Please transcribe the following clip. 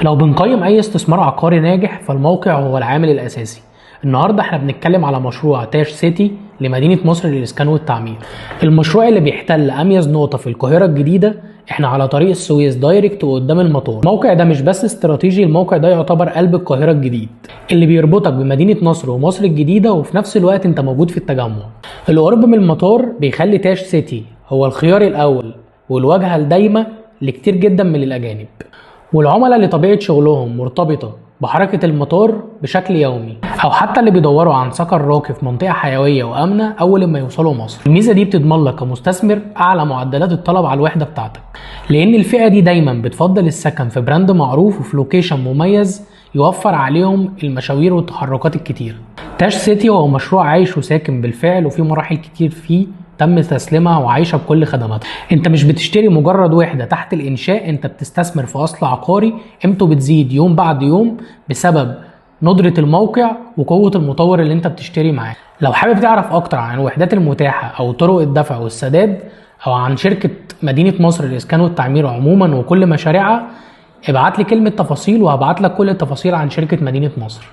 لو بنقيم اي استثمار عقاري ناجح فالموقع هو العامل الاساسي. النهارده احنا بنتكلم على مشروع تاج سيتي لمدينه نصر للاسكان والتعمير. المشروع اللي بيحتل اميز نقطه في القاهره الجديده، احنا على طريق السويس دايركت وقدام المطار. الموقع ده مش بس استراتيجي، الموقع ده يعتبر قلب القاهره الجديد اللي بيربطك بمدينه نصر ومصر الجديده، وفي نفس الوقت انت موجود في التجمع. القرب من المطار بيخلي تاج سيتي هو الخيار الاول والواجهه الدايمه لكتير جدا من الاجانب والعملاء اللي طبيعه شغلهم مرتبطه بحركه المطار بشكل يومي، او حتى اللي بيدوروا عن سكن راقي في منطقه حيويه وامنه اول ما يوصلوا مصر. الميزه دي بتضمن لك كمستثمر اعلى معدلات الطلب على الوحده بتاعتك، لان الفئه دي دايما بتفضل السكن في براند معروف وفي لوكيشن مميز يوفر عليهم المشاوير والتحركات الكتير. تاج سيتي هو مشروع عايش وساكن بالفعل، وفي مراحل كتير فيه تم تسليمها وعايشه بكل خدماتها. انت مش بتشتري مجرد وحده تحت الانشاء، انت بتستثمر في اصل عقاري قيمته بتزيد يوم بعد يوم بسبب ندرة الموقع وقوة المطور اللي انت بتشتري معاه. لو حابب تعرف اكتر عن الوحدات المتاحة او طرق الدفع والسداد، او عن شركة مدينة نصر للإسكان والتعمير عموما وكل مشاريعها، ابعت لي كلمة تفاصيل وهبعت لك كل التفاصيل عن شركة مدينة نصر.